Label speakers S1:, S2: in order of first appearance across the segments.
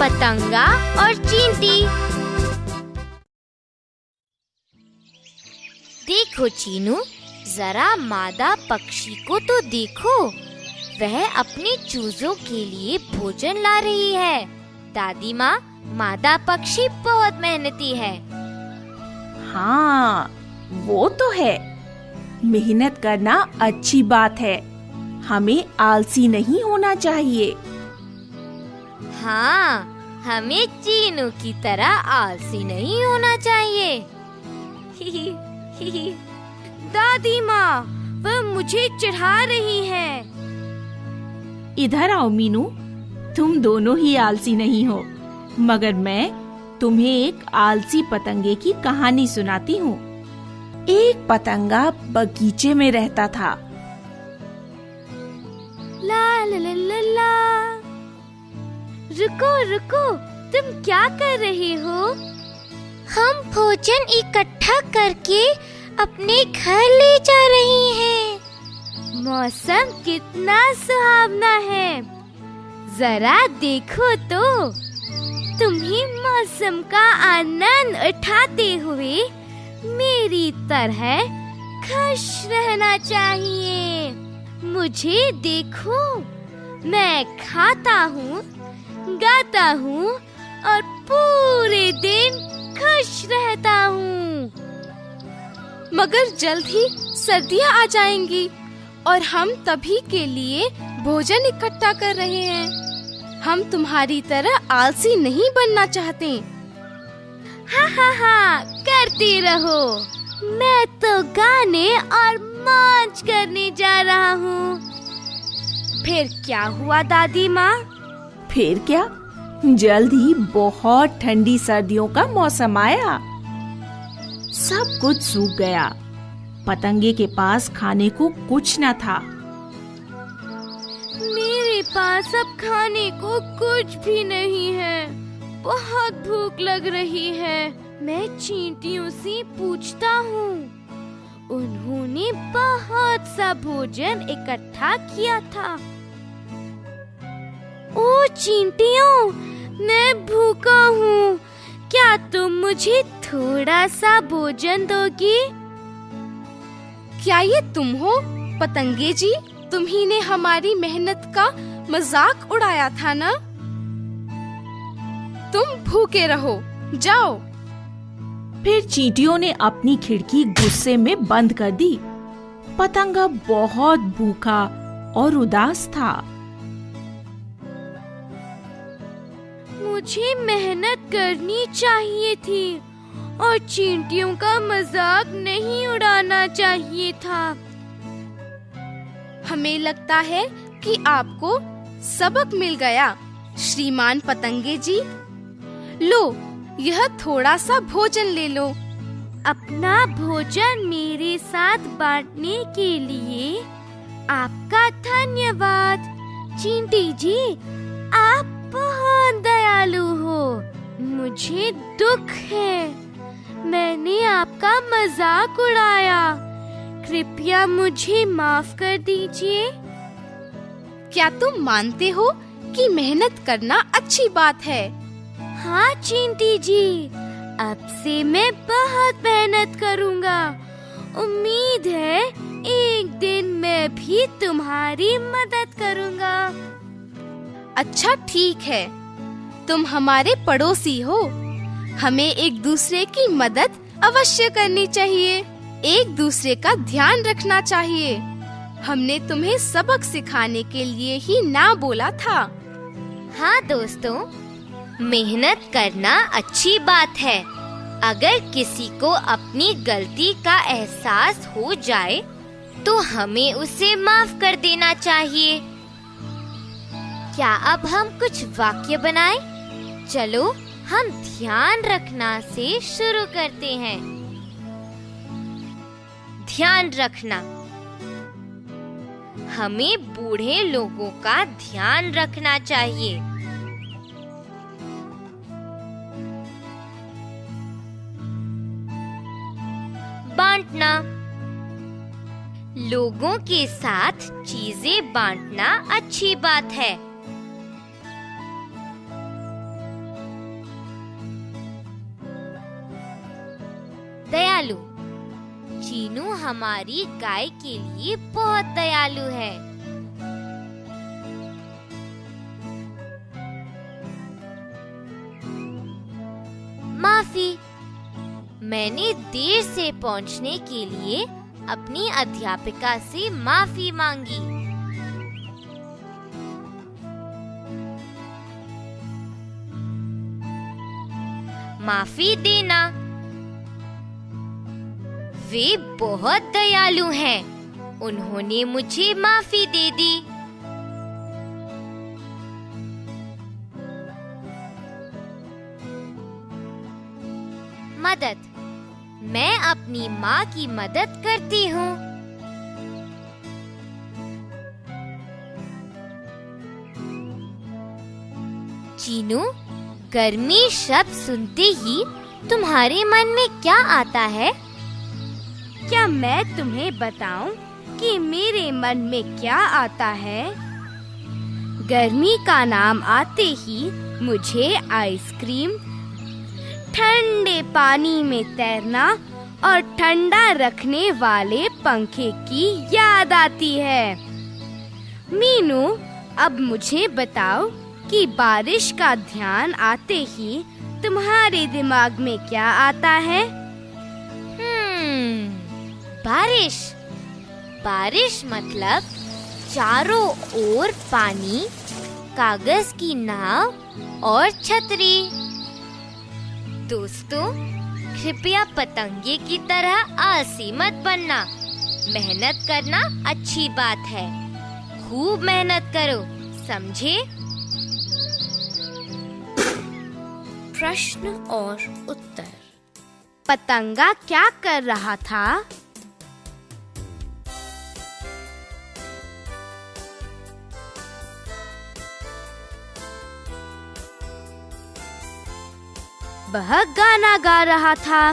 S1: पतंगा और चींटी। देखो चीनू, जरा मादा पक्षी को तो देखो, वह अपने चूजों के लिए भोजन ला रही है। दादी माँ, मादा पक्षी बहुत मेहनती है।
S2: हाँ, वो तो है। मेहनत करना अच्छी बात है। हमें आलसी नहीं होना चाहिए।
S1: हाँ, हमें चीनू की तरह आलसी नहीं होना चाहिए। दादी माँ, वह मुझे चिढ़ा रही है।
S2: इधर आओ मीनू, तुम दोनों ही आलसी नहीं हो, मगर मैं तुम्हें एक आलसी पतंगे की कहानी सुनाती हूँ। एक पतंगा बगीचे में रहता था।
S1: ला ला ला ला ला। रुको रुको, तुम क्या कर रहे हो? हम भोजन इकट्ठा करके अपने घर ले जा रहे हैं। मौसम कितना सुहावना है, जरा देखो तो। तुम्हें मौसम का आनंद उठाते हुए मेरी तरह खुश रहना चाहिए। मुझे देखो, मैं खाता हूँ, गाता हूँ और पूरे दिन खुश रहता हूँ।
S3: मगर जल्द ही सर्दियाँ आ जाएंगी और हम तभी के लिए भोजन इकट्ठा कर रहे हैं। हम तुम्हारी तरह आलसी नहीं बनना चाहते।
S1: हाँ हाँ हाँ, करते रहो। मैं तो गाने और मौज करने जा रहा हूँ। फिर क्या हुआ दादी माँ?
S2: फिर क्या, जल्द ही बहुत ठंडी सर्दियों का मौसम आया। सब कुछ सूख गया। पतंगे के पास खाने को कुछ न था।
S1: मेरे पास अब खाने को कुछ भी नहीं है। बहुत भूख लग रही है। मैं चींटियों से पूछता हूँ। उन्होंने बहुत सा भोजन इकट्ठा किया था। ओ चींटियों, मैं भूखा हूँ। क्या तुम मुझे थोड़ा सा भोजन दोगी?
S3: क्या ये तुम हो पतंगे जी? तुम्ही ने हमारी मेहनत का मजाक उड़ाया था ना? तुम भूखे रहो, जाओ।
S2: फिर चींटियों ने अपनी खिड़की गुस्से में बंद कर दी। पतंगा बहुत भूखा और उदास था।
S1: मुझे मेहनत करनी चाहिए थी और चींटियों का मजाक नहीं उड़ाना चाहिए था।
S3: हमें लगता है कि आपको सबक मिल गया, श्रीमान पतंगे जी। लो, यह थोड़ा सा भोजन ले लो।
S1: अपना भोजन मेरे साथ बांटने के लिए आपका धन्यवाद। चींटी जी, आप बहुत दयालु हो। मुझे दुख है, मैंने आपका मजाक उड़ाया। कृपया मुझे माफ कर दीजिए।
S3: क्या तुम मानते हो कि मेहनत करना अच्छी बात है?
S1: हाँ चींटी जी, अब से मैं बहुत मेहनत करूँगा। उम्मीद है एक दिन मैं भी तुम्हारी मदद करूँगा।
S3: अच्छा ठीक है, तुम हमारे पड़ोसी हो। हमें एक दूसरे की मदद अवश्य करनी चाहिए। एक दूसरे का ध्यान रखना चाहिए। हमने तुम्हें सबक सिखाने के लिए ही ना बोला था।
S1: हाँ दोस्तों, मेहनत करना अच्छी बात है। अगर किसी को अपनी गलती का एहसास हो जाए तो हमें उसे माफ कर देना चाहिए। क्या अब हम कुछ वाक्य बनाएं? चलो हम ध्यान रखना से शुरू करते हैं। ध्यान रखना। हमें बूढ़े लोगों का ध्यान रखना चाहिए। बांटना। लोगों के साथ चीजें बांटना अच्छी बात है। दयालु। चीनू हमारी गाय के लिए बहुत दयालु है। माफी, मैंने देर से पहुंचने के लिए अपनी अध्यापिका से माफी मांगी। माफी देना। वे बहुत दयालु हैं। उन्होंने मुझे माफी दे दी। मदद। मैं अपनी माँ की मदद करती हूँ। चीनू, गर्मी शब्द सुनते ही तुम्हारे मन में क्या आता है?
S3: क्या मैं तुम्हें बताऊं कि मेरे मन में क्या आता है? गर्मी का नाम आते ही मुझे आइसक्रीम, ठंडे पानी में तैरना और ठंडा रखने वाले पंखे की याद आती है। मीनू, अब मुझे बताओ कि बारिश का ध्यान आते ही तुम्हारे दिमाग में क्या आता है?
S1: बारिश। बारिश मतलब चारों ओर पानी, कागज की नाव और छतरी। दोस्तों, कृपया पतंगे की तरह आलसी मत बनना। मेहनत करना अच्छी बात है। खूब मेहनत करो, समझे?
S2: प्रश्न और उत्तर।
S3: पतंगा क्या कर रहा था? वह गाना गा रहा था।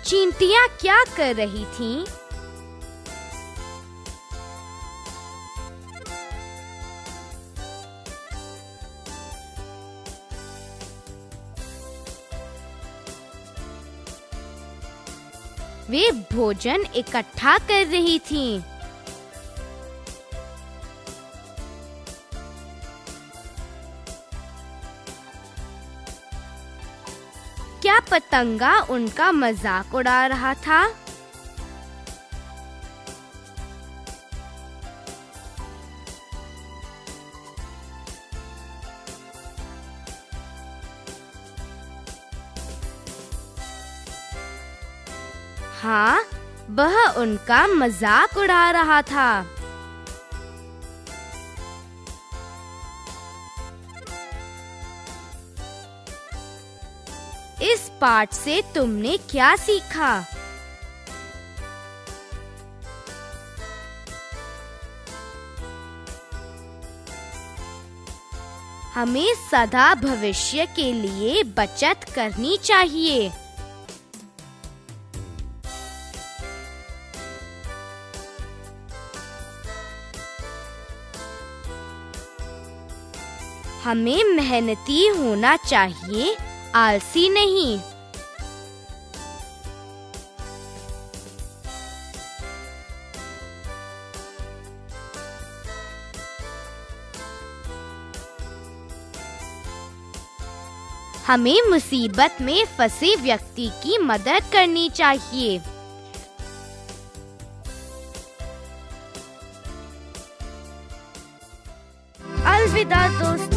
S3: चींटियां क्या कर रही थीं? वे भोजन इकट्ठा कर रही थीं। क्या पतंगा उनका मजाक उड़ा रहा था? हाँ, वह उनका मजाक उड़ा रहा था। इस पाठ से तुमने क्या सीखा? हमें सदा भविष्य के लिए बचत करनी चाहिए। हमें मेहनती होना चाहिए, आलसी नहीं। हमें मुसीबत में फंसे व्यक्ति की मदद करनी चाहिए। अलविदा दोस्तों।